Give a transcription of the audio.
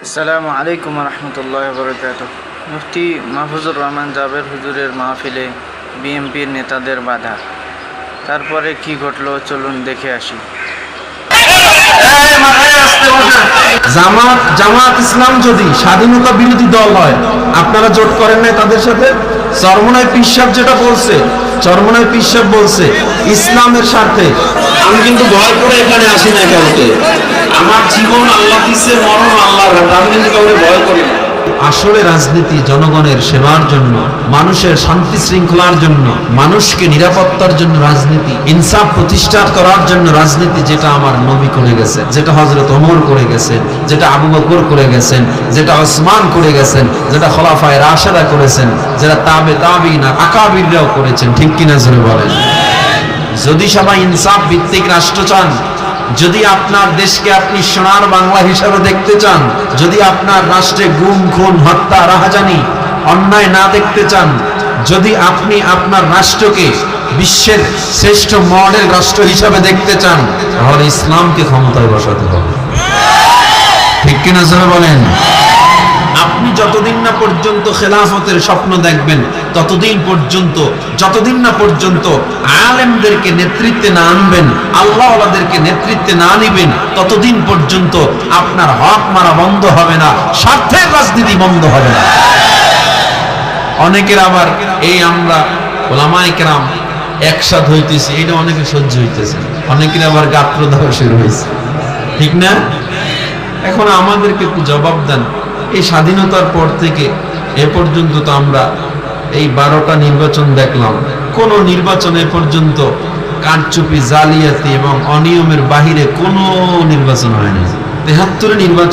আসসালামু আলাইকুম রহমতুল্লাহ বরকাতুহ। মুফতি মাহফুজুর রহমান জাবের হুজুরের মাহফিলে বিএনপির নেতাদের বাধা, তারপরে কি ঘটলো চলুন দেখে আসি। জামাত ইসলাম যদি স্বাধীনতা বিরোধী দল হয়, আপনারা জোট করেন নাই তাদের সাথে? চরমনাই পীর সাহেব যেটা বলছে, চরমনাই পীর সাহেব বলছে ইসলামের স্বার্থে। আমি কিন্তু ভয় করে এখানে আসি না কাউকে, আমার জীবন আল্লাহ দিছে, মরণ আল্লাহর হাতে, আমি কিন্তু কাউকে ভয় করি না। আসলে রাজনীতি জনগণের সেবার জন্য, মানুষের শান্তি শৃঙ্খলার জন্য, মানুষকে নিরাপত্তার জন্য রাজনীতি, ইনসাফ প্রতিষ্ঠা করার জন্য রাজনীতি, যেটা আমার নবী করে গেছেন, যেটা হযরত ওমর করে গেছেন, যেটা আবু বকর করে গেছেন, যেটা ওসমান করে গেছেন, যেটা খোলাফায়ে রাশেদা করেছেন, যেটা তাবেঈন আকাবিররাও করেছেন। ঠিক কিনা জোরে বলেন? যদি সবাই ইনসাফ ভিত্তিক রাষ্ট্র চান, যদি আপনার দেশকে আপনি সোনার বাংলা হিসাবে দেখতে চান, যদি আপনার রাষ্ট্রে গুম খুন হত্যা রাহাজানি অন্যায় না দেখতে চান, যদি আপনি আপনার রাষ্ট্রকে বিশ্বের শ্রেষ্ঠ মডেল রাষ্ট্র হিসাবে দেখতে চান, তাহলে ইসলামকে ক্ষমতায় বসাতে হবে। ঠিক কিনা জোরে বলেন? আপনি যতদিন না পর্যন্ত খেলাফতের স্বপ্ন দেখবেন, যতদিন না পর্যন্ত আলেমদেরকে নেতৃত্বে না আনবেন, আল্লাহওয়ালাদেরকে নেতৃত্বে না নিবেন, ততদিন পর্যন্ত আপনার হক মারা বন্ধ হবে না, স্বার্থের রাজনীতি বন্ধ হবে না। অনেকের আবার এই আমরা ওলামায়ে কেরাম একসাথ হইতেছি, এটা অনেকে সহ্য হইতেছে, অনেকের আবার গাত্র দেওয়া শুরু হয়েছে। ঠিক না? এখন আমাদেরকে একটু জবাব দেন, এই স্বাধীনতার পর থেকে এ পর্যন্ত তো আমরা এই 12টা নির্বাচন দেখলাম, কোন নির্বাচন এ পর্যন্ত কারচুপি, জালিয়াতি এবং অনিয়মের বাহিরে কোন নির্বাচন হয়নি। 73 নির্বাচন